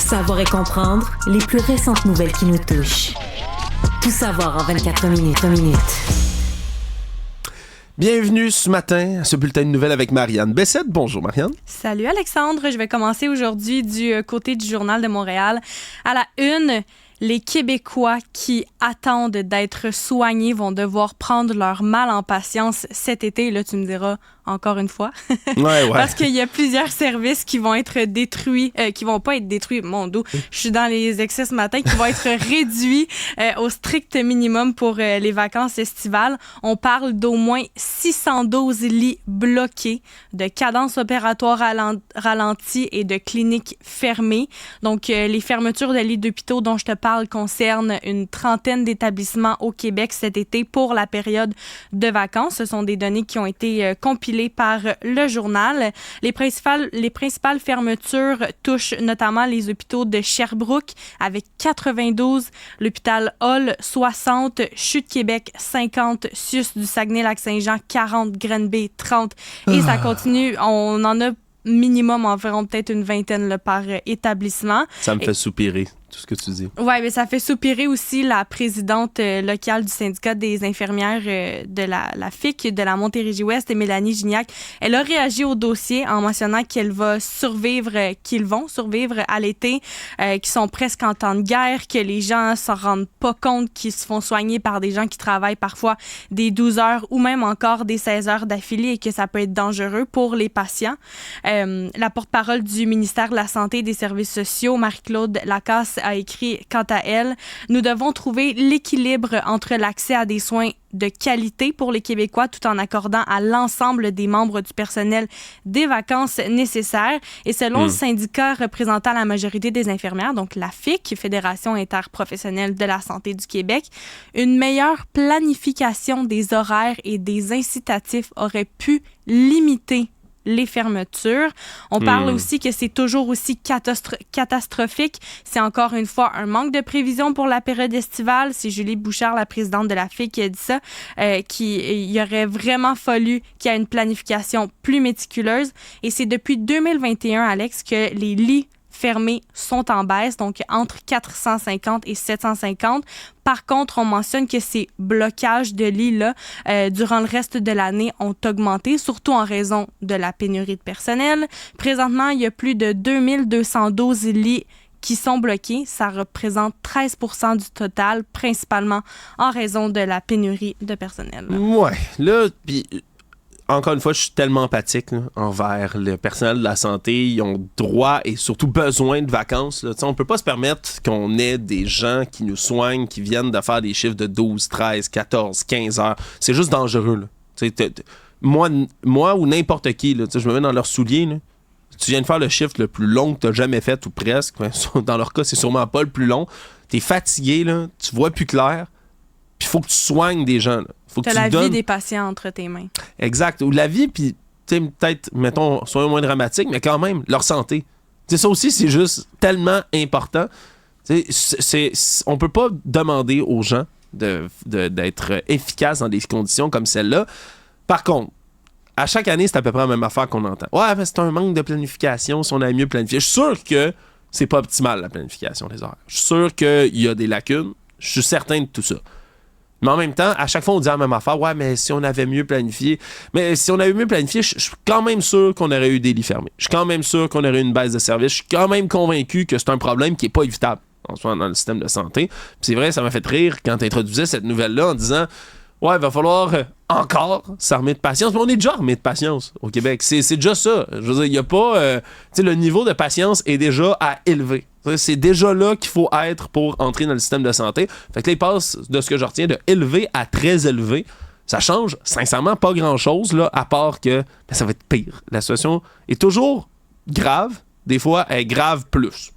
savoir et comprendre les plus récentes nouvelles qui nous touchent. Tout savoir en 24 minutes. Bienvenue ce matin à ce bulletin de nouvelles avec Marianne Bessette. Bonjour Marianne. Salut Alexandre, je vais commencer aujourd'hui du côté du Journal de Montréal. À la une, les Québécois qui attendent d'être soignés vont devoir prendre leur mal en patience cet été. Là, tu me diras encore une fois. Ouais. Parce qu'il y a plusieurs services qui vont être détruits, qui vont pas être détruits, mon dos, je suis dans les excès ce matin, qui vont être réduits au strict minimum pour les vacances estivales. On parle d'au moins 612 lits bloqués, de cadences opératoires ralenties et de cliniques fermées. Donc, les fermetures de lits d'hôpitaux dont je te parle concernent une trentaine d'établissements au Québec cet été pour la période de vacances. Ce sont des données qui ont été compilées par le journal. Les principales fermetures touchent notamment les hôpitaux de Sherbrooke avec 92, l'hôpital Hall 60, Chute Québec 50, CIUS du Saguenay-Lac-Saint-Jean 40, Granby 30 et ça continue. On en a minimum environ peut-être une vingtaine là, par établissement. Ça me fait soupirer, tout ce que tu dis. Oui, mais ça fait soupirer aussi la présidente locale du syndicat des infirmières de la FIC de la Montérégie-Ouest, Mélanie Gignac. Elle a réagi au dossier en mentionnant qu'ils vont survivre à l'été, qu'ils sont presque en temps de guerre, que les gens s'en rendent pas compte qu'ils se font soigner par des gens qui travaillent parfois des 12 heures ou même encore des 16 heures d'affilée et que ça peut être dangereux pour les patients. La porte-parole du ministère de la Santé et des Services sociaux, Marie-Claude Lacasse, a écrit quant à elle: « Nous devons trouver l'équilibre entre l'accès à des soins de qualité pour les Québécois tout en accordant à l'ensemble des membres du personnel des vacances nécessaires. » Et selon le syndicat représentant la majorité des infirmières, donc la FIC, Fédération interprofessionnelle de la santé du Québec, une meilleure planification des horaires et des incitatifs aurait pu limiter les fermetures. On parle aussi que c'est toujours aussi catastrophique. C'est encore une fois un manque de prévision pour la période estivale. C'est Julie Bouchard, la présidente de la FIC, qui a dit ça, il aurait vraiment fallu qu'il y ait une planification plus méticuleuse. Et c'est depuis 2021, Alex, que les lits fermés sont en baisse, donc entre 450 et 750. Par contre, on mentionne que ces blocages de lits-là, durant le reste de l'année, ont augmenté, surtout en raison de la pénurie de personnel. Présentement, il y a plus de 2212 lits qui sont bloqués. Ça représente 13% du total, principalement en raison de la pénurie de personnel. Ouais, là, puis encore une fois, je suis tellement empathique là, envers le personnel de la santé. Ils ont droit et surtout besoin de vacances. Là. On ne peut pas se permettre qu'on ait des gens qui nous soignent, qui viennent de faire des chiffres de 12, 13, 14, 15 heures. C'est juste dangereux. Là. Moi ou n'importe qui, là, je me mets dans leurs souliers. Là. Tu viens de faire le chiffre le plus long que tu as jamais fait ou presque. Dans leur cas, c'est sûrement pas le plus long. Tu es fatigué, là, tu vois plus clair. Puis il faut que tu soignes des gens. Tu as la vie des patients entre tes mains. Exact. Ou la vie, puis peut-être, mettons, soyons moins dramatiques, mais quand même, leur santé. T'sais, ça aussi, c'est juste tellement important. On peut pas demander aux gens d'être efficaces dans des conditions comme celle-là. Par contre, à chaque année, c'est à peu près la même affaire qu'on entend. Ouais, mais c'est un manque de planification si on avait mieux planifié. Je suis sûr que c'est pas optimal, la planification des horaires. Je suis sûr qu'il y a des lacunes. Je suis certain de tout ça. Mais en même temps, à chaque fois, on dit la même affaire. Ouais, mais si on avait mieux planifié. Mais si on avait mieux planifié, je suis quand même sûr qu'on aurait eu des lits fermés. Je suis quand même sûr qu'on aurait eu une baisse de service. Je suis quand même convaincu que c'est un problème qui n'est pas évitable en soi dans le système de santé. Puis c'est vrai, ça m'a fait rire quand tu introduisais cette nouvelle-là en disant ouais, il va falloir encore s'armer de patience. Mais on est déjà armé de patience au Québec. C'est déjà ça. Je veux dire, il n'y a pas. Le niveau de patience est déjà à élever. C'est déjà là qu'il faut être pour entrer dans le système de santé. Fait que là, il passe de ce que je retiens de élevé à très élevé. Ça change sincèrement pas grand-chose, là, à part que ça va être pire. La situation est toujours grave. Des fois, elle est grave plus.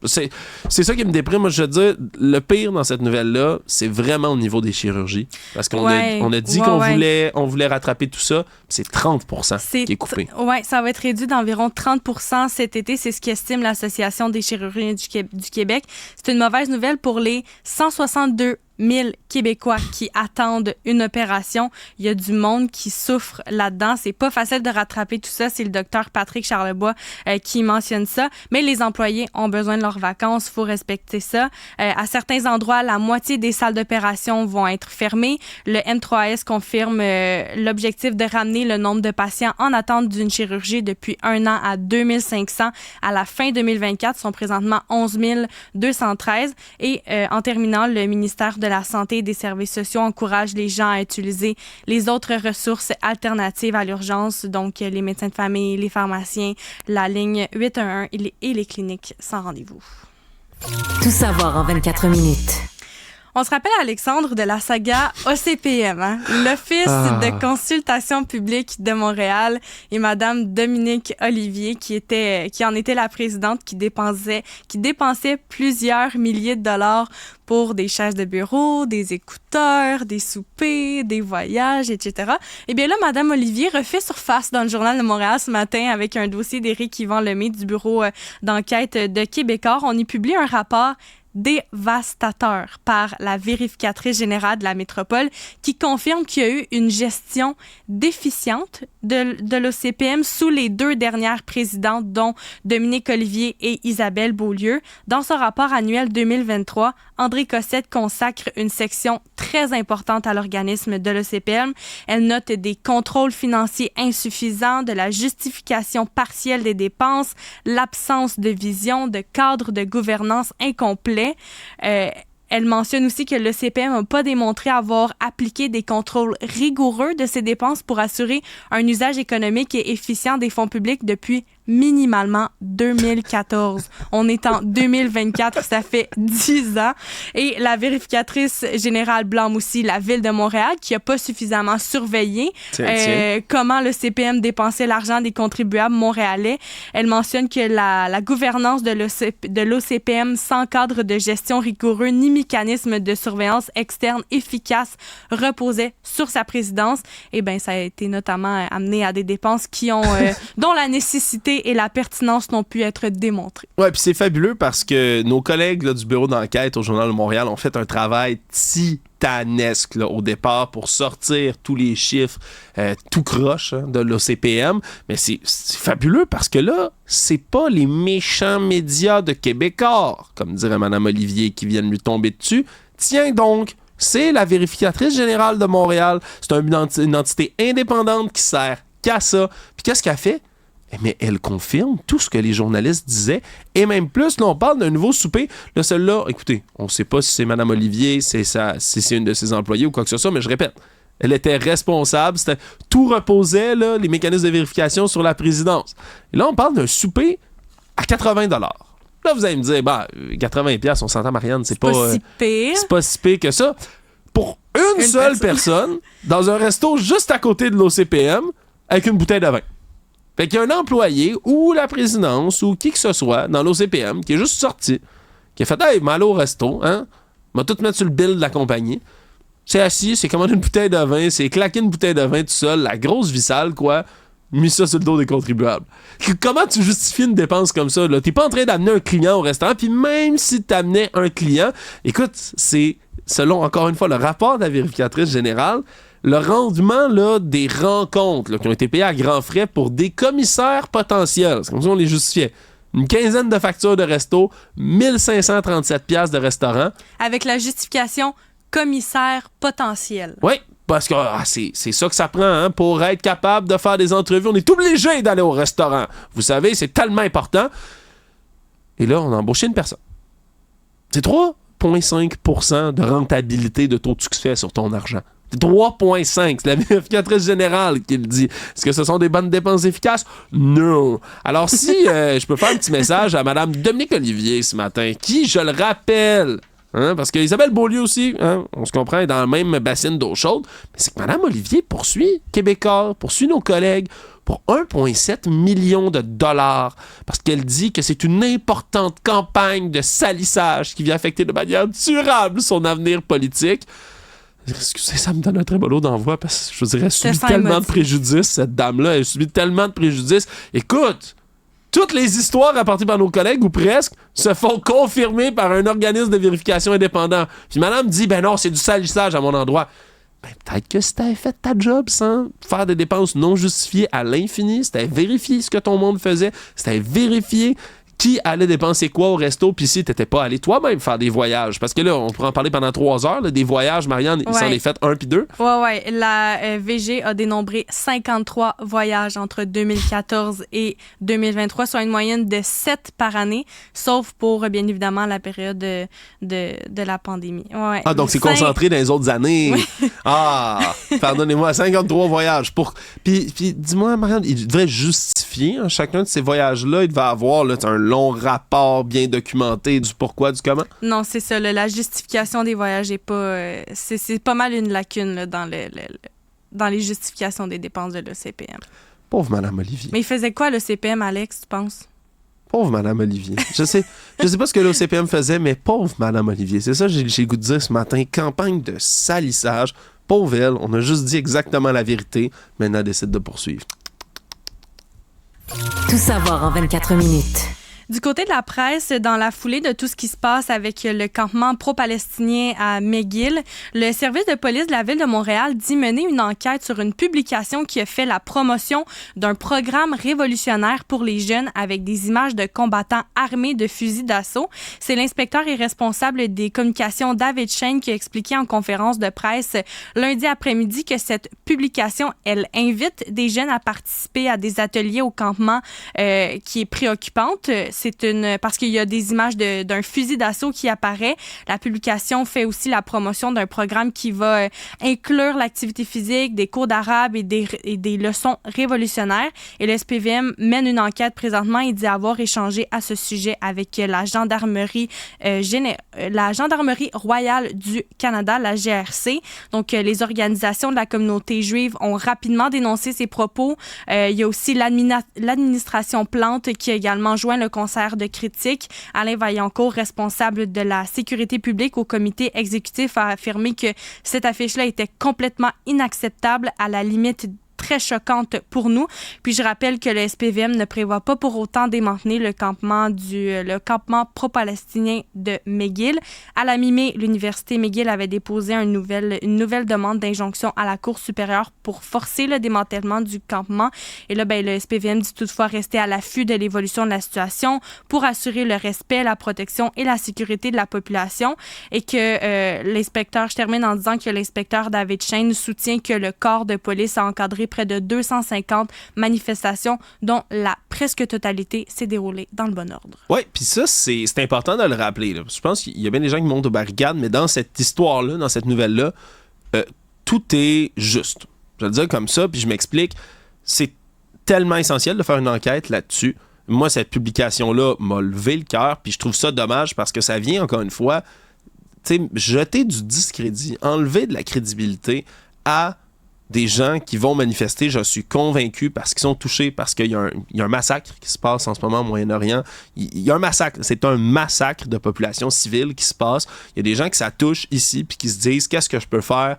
C'est ça qui me déprime. Moi, je veux dire, le pire dans cette nouvelle-là, c'est vraiment au niveau des chirurgies. Parce qu'on a dit qu'on voulait rattraper tout ça, puis c'est 30% qui est coupé. Oui, ça va être réduit d'environ 30% cet été. C'est ce qu'estime l'Association des chirurgiens du Québec. C'est une mauvaise nouvelle pour les 162 000 Québécois qui attendent une opération. Il y a du monde qui souffre là-dedans. C'est pas facile de rattraper tout ça. C'est le docteur Patrick Charlebois qui mentionne ça. Mais les employés ont besoin de leurs vacances. Il faut respecter ça. À certains endroits, la moitié des salles d'opération vont être fermées. Le M3S confirme l'objectif de ramener le nombre de patients en attente d'une chirurgie depuis 1 an à 2500 à la fin 2024. Ils sont présentement 11 213. Et en terminant, le ministère de la Santé et des Services sociaux encourage les gens à utiliser les autres ressources alternatives à l'urgence, donc les médecins de famille, les pharmaciens, la ligne 811 et les cliniques sans rendez-vous. Tout savoir en 24 minutes. On se rappelle, Alexandre, de la saga OCPM, hein? L'Office de consultation publique de Montréal et Madame Dominique Olivier, qui en était la présidente, qui dépensait plusieurs milliers de dollars pour des chaises de bureau, des écouteurs, des soupers, des voyages, etc. Eh bien là, Madame Olivier refait surface dans le Journal de Montréal ce matin avec un dossier d'Éric Yvan Lemay du bureau d'enquête de Québécois. On y publie un rapport dévastateur par la vérificatrice générale de la métropole qui confirme qu'il y a eu une gestion déficiente de l'OCPM sous les 2 dernières présidentes, dont Dominique Olivier et Isabelle Beaulieu. Dans son rapport annuel 2023, André Cossette consacre une section très importante à l'organisme de l'OCPM. Elle note des contrôles financiers insuffisants, de la justification partielle des dépenses, l'absence de vision, de cadre de gouvernance incomplet. Elle mentionne aussi que le CPM n'a pas démontré avoir appliqué des contrôles rigoureux de ses dépenses pour assurer un usage économique et efficient des fonds publics depuis minimalement 2014. On est en 2024, ça fait 10 ans. Et la vérificatrice générale blâme aussi la Ville de Montréal qui n'a pas suffisamment surveillé comment le CPM dépensait l'argent des contribuables montréalais. Elle mentionne que la gouvernance de l'OCPM sans cadre de gestion rigoureux ni mécanisme de surveillance externe efficace reposait sur sa présidence. Et bien, ça a été notamment amené à des dépenses qui ont, dont la nécessité et la pertinence n'ont pu être démontrées. Ouais, puis c'est fabuleux parce que nos collègues là, du bureau d'enquête au Journal de Montréal ont fait un travail titanesque là, au départ pour sortir tous les chiffres tout croche de l'OCPM. Mais c'est fabuleux parce que là, c'est pas les méchants médias de Québécois, comme dirait Mme Olivier, qui viennent lui tomber dessus. Tiens donc, c'est la vérificatrice générale de Montréal. C'est une entité indépendante qui sert qu'à ça. Puis qu'est-ce qu'elle fait? Mais elle confirme tout ce que les journalistes disaient, et même plus. Là, on parle d'un nouveau souper. Là, celle-là, écoutez, on ne sait pas si c'est Mme Olivier, si c'est une de ses employés ou quoi que ce soit, mais je répète, elle était responsable. Tout reposait, là, les mécanismes de vérification sur la présidence. Et là, on parle d'un souper à 80 $. Là, vous allez me dire, 80 $, on s'entend, Marianne, c'est pas si pire. C'est pas si pire que ça. Pour une seule personne, dans un resto juste à côté de l'OCPM, avec une bouteille de vin. Fait qu'il y a un employé ou la présidence ou qui que ce soit dans l'OCPM qui est juste sorti, qui a fait « Hey, m'aller au resto, hein? M'a tout mettre sur le bill de la compagnie. » C'est assis, c'est commandé une bouteille de vin, c'est claqué une bouteille de vin tout seul, la grosse vie sale, quoi, mis ça sur le dos des contribuables. Comment tu justifies une dépense comme ça, là? T'es pas en train d'amener un client au restaurant, puis même si t'amenais un client, écoute, c'est, selon, encore une fois, le rapport de la vérificatrice générale, le rendement là, des rencontres là, qui ont été payées à grands frais pour des commissaires potentiels, c'est comme ça qu'on les justifiait. Une quinzaine de factures de resto, 1537 $ de restaurant. Avec la justification commissaire potentiel. Oui, parce que c'est ça que ça prend hein, pour être capable de faire des entrevues. On est obligé d'aller au restaurant. Vous savez, c'est tellement important. Et là, on a embauché une personne. C'est 3,5% de rentabilité de taux de succès sur ton argent. 3,5. C'est la vérificatrice générale qui le dit. Est-ce que ce sont des bonnes dépenses efficaces? Non. Alors, si je peux faire un petit message à Mme Dominique Olivier ce matin, qui, je le rappelle, hein, parce qu'Isabelle Beaulieu aussi, hein, on se comprend, est dans la même bassine d'eau chaude, mais c'est que Mme Olivier poursuit Québécois, poursuit nos collègues pour 1,7 million de dollars parce qu'elle dit que c'est une importante campagne de salissage qui vient affecter de manière durable son avenir politique. Excusez, ça me donne un très bon lot d'envoi parce que je vous dirais, elle subit tellement de préjudices, cette dame-là. Elle subit tellement de préjudices. Écoute, toutes les histoires rapportées par nos collègues, ou presque, se font confirmer par un organisme de vérification indépendant. Puis madame dit, ben non, c'est du salissage à mon endroit. Ben, peut-être que si t'avais fait ta job sans faire des dépenses non justifiées à l'infini, si t'avais vérifié ce que ton monde faisait, si t'avais vérifié qui allait dépenser quoi au resto, puis si t'étais pas allé toi-même faire des voyages. Parce que là, on pourrait en parler pendant 3 heures, là, des voyages, Marianne, il s'en est fait 1 puis 2. Ouais. La VG a dénombré 53 voyages entre 2014 et 2023, soit une moyenne de 7 par année, sauf pour, bien évidemment, la période de la pandémie. Ouais. Ah, donc c'est concentré dans les autres années. Oui. Ah, pardonnez-moi, 53 voyages. Puis dis-moi, Marianne, il devrait justifier chacun de ces voyages-là. Il devait avoir là, un long rapport bien documenté du pourquoi, du comment? Non, c'est ça. La justification des voyages est pas... c'est pas mal une lacune là, dans les justifications des dépenses de l'OCPM. Pauvre Madame Olivier. Mais il faisait quoi, l'OCPM, Alex, tu penses? Pauvre Madame Olivier. Je sais pas ce que l'OCPM faisait, mais pauvre Madame Olivier. C'est ça que j'ai le goût de dire ce matin. Campagne de salissage. Pauvre elle, on a juste dit exactement la vérité. Maintenant, elle décide de poursuivre. Tout savoir en 24 minutes. Du côté de la presse, dans la foulée de tout ce qui se passe avec le campement pro-palestinien à McGill, le service de police de la Ville de Montréal dit mener une enquête sur une publication qui a fait la promotion d'un programme révolutionnaire pour les jeunes avec des images de combattants armés de fusils d'assaut. C'est l'inspecteur et responsable des communications David Shane qui a expliqué en conférence de presse lundi après-midi que cette publication, elle invite des jeunes à participer à des ateliers au campement qui est préoccupante. Parce qu'il y a des images d'un fusil d'assaut qui apparaît. La publication fait aussi la promotion d'un programme qui va inclure l'activité physique, des cours d'arabe et des leçons révolutionnaires. Et le SPVM mène une enquête présentement et dit avoir échangé à ce sujet avec la gendarmerie royale du Canada, la GRC. Donc, les organisations de la communauté juive ont rapidement dénoncé ces propos. Il y a aussi l'administration Plante qui a également joint le concert de critique. Alain Vaillancourt, responsable de la sécurité publique au comité exécutif, a affirmé que cette affiche-là était complètement inacceptable, à la limite très choquante pour nous. Puis je rappelle que le SPVM ne prévoit pas pour autant démanteler le campement pro-palestinien de McGill. À la mi-mai, l'université McGill avait déposé une nouvelle demande d'injonction à la Cour supérieure pour forcer le démantèlement du campement. Et là, le SPVM dit toutefois rester à l'affût de l'évolution de la situation pour assurer le respect, la protection et la sécurité de la population. Et que je termine en disant que l'inspecteur David Shane soutient que le corps de police a encadré près de 250 manifestations, dont la presque totalité s'est déroulée dans le bon ordre. Oui, puis ça, c'est important de le rappeler. Là. Je pense qu'il y a bien des gens qui montent aux barricades, mais dans cette histoire-là, dans cette nouvelle-là, tout est juste. Je vais le dire comme ça, puis je m'explique. C'est tellement essentiel de faire une enquête là-dessus. Moi, cette publication-là m'a levé le cœur, puis je trouve ça dommage parce que ça vient, encore une fois, jeter du discrédit, enlever de la crédibilité à des gens qui vont manifester, je suis convaincu, parce qu'ils sont touchés, parce qu'il y a un massacre qui se passe en ce moment au Moyen-Orient. Il y a un massacre. C'est un massacre de population civile qui se passe. Il y a des gens qui ça touche ici puis qui se disent « Qu'est-ce que je peux faire?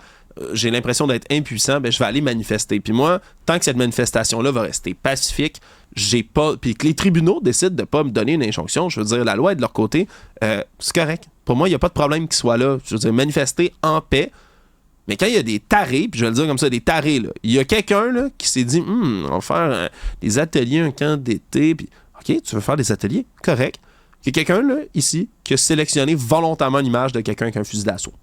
J'ai l'impression d'être impuissant. Je vais aller manifester. » Puis moi, tant que cette manifestation-là va rester pacifique, puis que les tribunaux décident de ne pas me donner une injonction, je veux dire, la loi est de leur côté, c'est correct. Pour moi, il n'y a pas de problème qu'ils soient là. Je veux dire, manifester en paix. Mais quand il y a des tarés, puis je vais le dire comme ça, des tarés, là, il y a quelqu'un là, qui s'est dit on va faire des ateliers, un camp d'été, puis OK, tu veux faire des ateliers? Correct. Il y a quelqu'un là, ici qui a sélectionné volontairement l'image de quelqu'un avec un fusil d'assaut.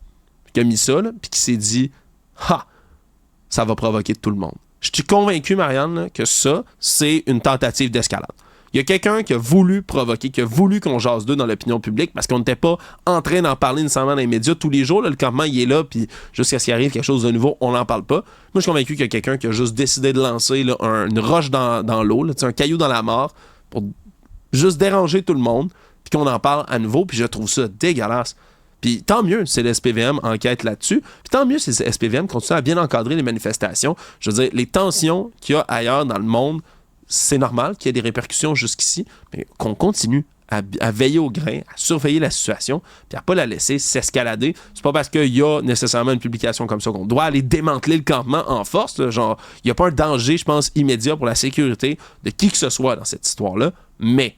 Qui a mis ça, là, puis qui s'est dit ça va provoquer tout le monde. Je suis convaincu, Marianne, là, que ça, c'est une tentative d'escalade. Il y a quelqu'un qui a voulu provoquer, qui a voulu qu'on jase d'eux dans l'opinion publique parce qu'on n'était pas en train d'en parler nécessairement dans les médias tous les jours. Là, le campement, il est là, puis jusqu'à ce qu'il arrive quelque chose de nouveau, on n'en parle pas. Moi, je suis convaincu qu'il y a quelqu'un qui a juste décidé de lancer là, une roche dans l'eau, là, un caillou dans la mare, pour juste déranger tout le monde, puis qu'on en parle à nouveau, puis je trouve ça dégueulasse. Puis tant mieux, c'est le SPVM enquête là-dessus. Puis tant mieux, c'est le SPVM continue à bien encadrer les manifestations. Je veux dire, les tensions qu'il y a ailleurs dans le monde, c'est normal qu'il y ait des répercussions jusqu'ici, mais qu'on continue à veiller au grain, à surveiller la situation, puis à pas la laisser s'escalader. C'est pas parce qu'il y a nécessairement une publication comme ça qu'on doit aller démanteler le campement en force. Là, genre, il n'y a pas un danger, je pense, immédiat pour la sécurité de qui que ce soit dans cette histoire-là. Mais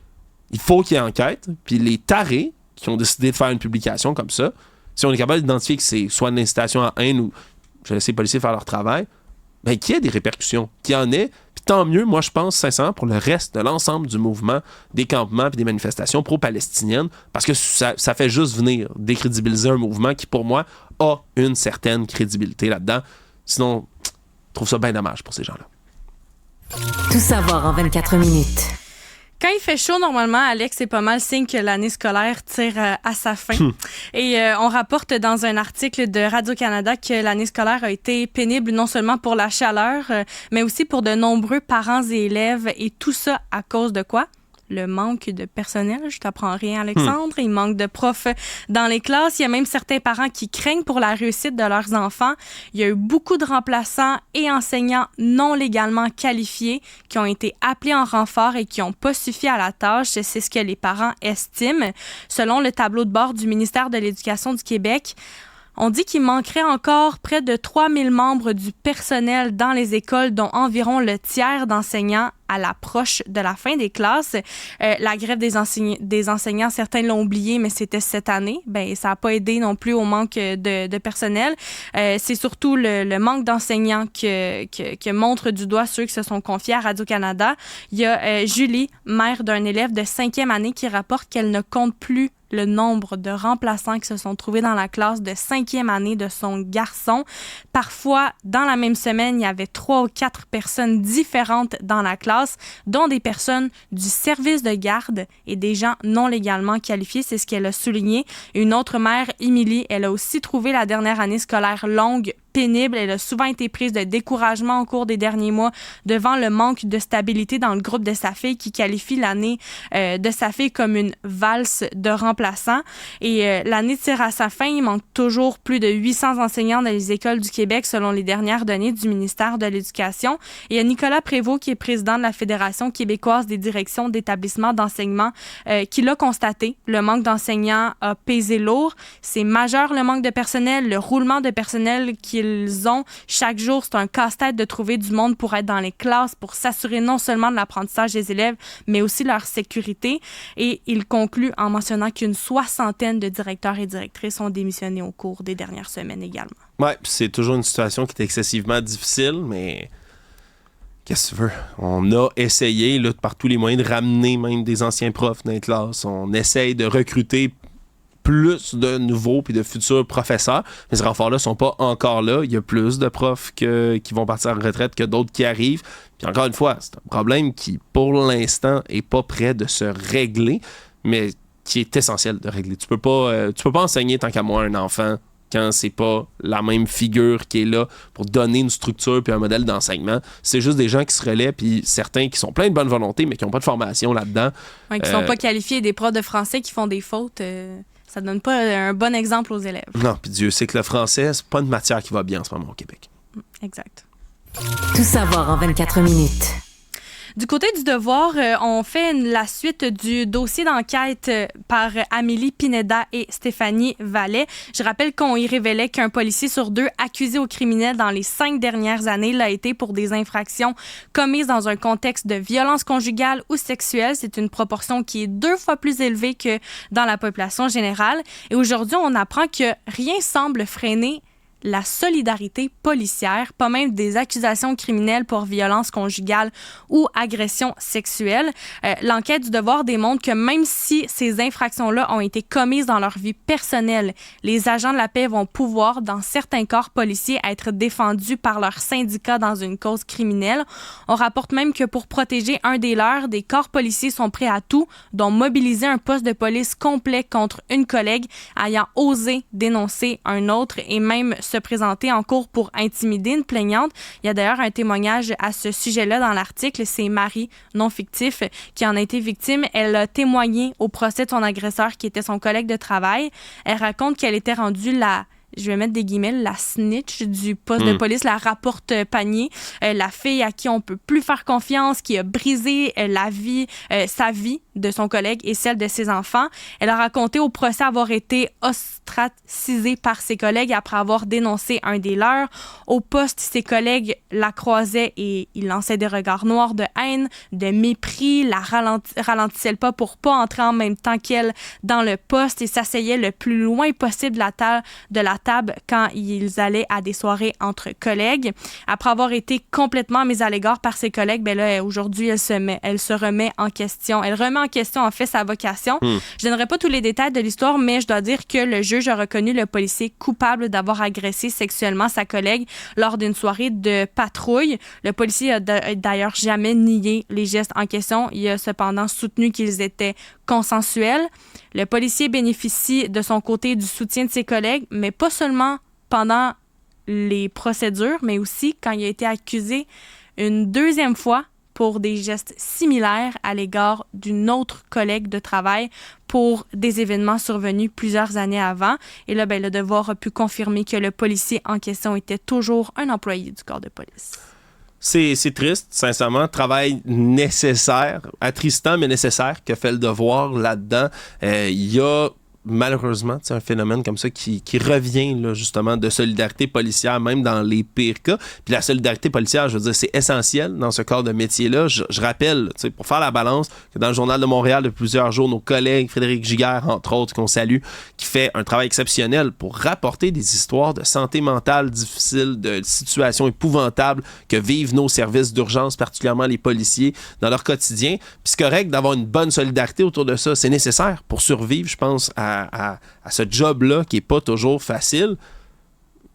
il faut qu'il y ait enquête, puis les tarés qui ont décidé de faire une publication comme ça, si on est capable d'identifier que c'est soit une incitation à haine ou je laisse les policiers faire leur travail, ben qu'il y ait des répercussions, qu'il y en ait, puis tant mieux, moi je pense sincèrement pour le reste de l'ensemble du mouvement, des campements et des manifestations pro-palestiniennes, parce que ça fait juste venir décrédibiliser un mouvement qui pour moi a une certaine crédibilité là-dedans. Sinon, je trouve ça bien dommage pour ces gens-là. Tout savoir en 24 minutes. Quand il fait chaud, normalement, Alex, c'est pas mal signe que l'année scolaire tire à sa fin. Et on rapporte dans un article de Radio-Canada que l'année scolaire a été pénible non seulement pour la chaleur, mais aussi pour de nombreux parents et élèves. Et tout ça à cause de quoi? Le manque de personnel. Je t'apprends rien, Alexandre. Il manque de profs dans les classes. Il y a même certains parents qui craignent pour la réussite de leurs enfants. Il y a eu beaucoup de remplaçants et enseignants non légalement qualifiés qui ont été appelés en renfort et qui n'ont pas suffi à la tâche. C'est ce que les parents estiment. Selon le tableau de bord du ministère de l'Éducation du Québec, on dit qu'il manquerait encore près de 3000 membres du personnel dans les écoles, dont environ le tiers d'enseignants à l'approche de la fin des classes. La grève des enseignants, certains l'ont oublié, mais c'était cette année. Ben, ça n'a pas aidé non plus au manque de personnel. C'est surtout le manque d'enseignants que montre du doigt ceux qui se sont confiés à Radio-Canada. Il y a Julie, mère d'un élève de 5e année, qui rapporte qu'elle ne compte plus le nombre de remplaçants qui se sont trouvés dans la classe de 5e année de son garçon. Parfois, dans la même semaine, il y avait 3 ou 4 personnes différentes dans la classe, dont des personnes du service de garde et des gens non légalement qualifiés. C'est ce qu'elle a souligné. Une autre mère, Émilie, elle a aussi trouvé la dernière année scolaire longue, pénible. Elle a souvent été prise de découragement au cours des derniers mois devant le manque de stabilité dans le groupe de sa fille, qui qualifie l'année de sa fille comme une valse de remplaçants. Et l'année tire à sa fin. Il manque toujours plus de 800 enseignants dans les écoles du Québec selon les dernières données du ministère de l'Éducation. Et il y a Nicolas Prévost, qui est président de la Fédération québécoise des directions d'établissements d'enseignement, qui l'a constaté. Le manque d'enseignants a pesé lourd. C'est majeur, le manque de personnel, le roulement de personnel qu'ils ont chaque jour. C'est un casse-tête de trouver du monde pour être dans les classes, pour s'assurer non seulement de l'apprentissage des élèves, mais aussi leur sécurité. Et il conclut en mentionnant qu'une 60aine de directeurs et directrices ont démissionné au cours des dernières semaines également. Ouais, c'est toujours une situation qui est excessivement difficile, mais qu'est-ce que tu veux? On a essayé là, par tous les moyens de ramener même des anciens profs dans les classes. On essaye de recruter plus de nouveaux puis de futurs professeurs. Mais ces renforts-là sont pas encore là. Il y a plus de profs qui vont partir en retraite que d'autres qui arrivent. Puis encore une fois, c'est un problème qui, pour l'instant, est pas prêt de se régler, mais qui est essentiel de régler. Tu peux pas enseigner tant qu'à moi un enfant quand c'est pas la même figure qui est là pour donner une structure puis un modèle d'enseignement. C'est juste des gens qui se relaient, puis certains qui sont pleins de bonne volonté, mais qui n'ont pas de formation là-dedans. Ouais, qui sont pas qualifiés, des profs de français qui font des fautes. Ça donne pas un bon exemple aux élèves. Non, puis Dieu sait que le français, c'est pas une matière qui va bien en ce moment au Québec. Exact. Tout savoir en 24 minutes. Du côté du Devoir, on fait la suite du dossier d'enquête par Amélie Pineda et Stéphanie Vallet. Je rappelle qu'on y révélait qu'un policier sur 2 accusé au criminel dans les 5 dernières années l'a été pour des infractions commises dans un contexte de violence conjugale ou sexuelle. C'est une proportion qui est 2 fois plus élevée que dans la population générale. Et aujourd'hui, on apprend que rien semble freiner la solidarité policière, pas même des accusations criminelles pour violence conjugale ou agression sexuelle. L'enquête du Devoir démontre que même si ces infractions-là ont été commises dans leur vie personnelle, les agents de la paix vont pouvoir, dans certains corps policiers, être défendus par leur syndicat dans une cause criminelle. On rapporte même que pour protéger un des leurs, des corps policiers sont prêts à tout, dont mobiliser un poste de police complet contre une collègue ayant osé dénoncer un autre et même se présenter en cours pour intimider une plaignante. Il y a d'ailleurs un témoignage à ce sujet-là dans l'article. C'est Marie, non fictif, qui en a été victime. Elle a témoigné au procès de son agresseur qui était son collègue de travail. Elle raconte qu'elle était rendue la je vais mettre des guillemets, la snitch du poste de police, la rapporte panier, la fille à qui on peut plus faire confiance, qui a brisé sa vie de son collègue et celle de ses enfants. Elle a raconté au procès avoir été ostracisée par ses collègues après avoir dénoncé un des leurs. Au poste, ses collègues la croisaient et ils lançaient des regards noirs de haine, de mépris, la ralentissaient le pas pour pas entrer en même temps qu'elle dans le poste et s'asseyaient le plus loin possible de la table quand ils allaient à des soirées entre collègues. Après avoir été complètement mise à l'écart par ses collègues, ben là, aujourd'hui, elle se remet en question. Elle remet en question, en fait, sa vocation. Je donnerai pas tous les détails de l'histoire, mais je dois dire que le juge a reconnu le policier coupable d'avoir agressé sexuellement sa collègue lors d'une soirée de patrouille. Le policier a d'ailleurs jamais nié les gestes en question. Il a cependant soutenu qu'ils étaient consensuels. Le policier bénéficie de son côté du soutien de ses collègues, mais pas seulement pendant les procédures, mais aussi quand il a été accusé une deuxième fois pour des gestes similaires à l'égard d'une autre collègue de travail pour des événements survenus plusieurs années avant. Et là, ben, le devoir a pu confirmer que le policier en question était toujours un employé du corps de police. C'est triste, sincèrement. Travail nécessaire, attristant, mais nécessaire, que fait le devoir là-dedans. Il y a malheureusement un phénomène comme ça qui revient là, justement de solidarité policière, même dans les pires cas. Puis la solidarité policière, je veux dire, c'est essentiel dans ce corps de métier-là. Je rappelle, pour faire la balance, que dans le Journal de Montréal, de plusieurs jours, nos collègues, Frédéric Giguère, entre autres, qu'on salue, qui fait un travail exceptionnel pour rapporter des histoires de santé mentale difficiles, de situations épouvantables que vivent nos services d'urgence, particulièrement les policiers, dans leur quotidien. Puis c'est correct d'avoir une bonne solidarité autour de ça. C'est nécessaire pour survivre, je pense, à ce job-là qui n'est pas toujours facile.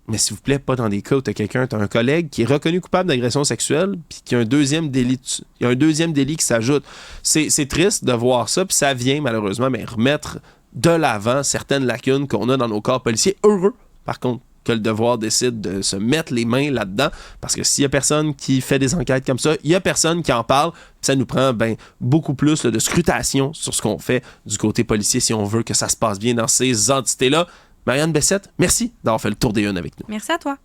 Mais s'il vous plaît, pas dans des cas où tu as un collègue qui est reconnu coupable d'agression sexuelle puis qui a un deuxième délit. Il y a un deuxième délit qui s'ajoute. C'est triste de voir ça, puis ça vient malheureusement remettre de l'avant certaines lacunes qu'on a dans nos corps policiers. Heureux, par contre, que le devoir décide de se mettre les mains là-dedans, parce que s'il y a personne qui fait des enquêtes comme ça, il y a personne qui en parle, ça nous prend beaucoup plus de scrutation sur ce qu'on fait du côté policier si on veut que ça se passe bien dans ces entités-là. Marianne Bessette, merci d'avoir fait le tour des unes avec nous. Merci à toi.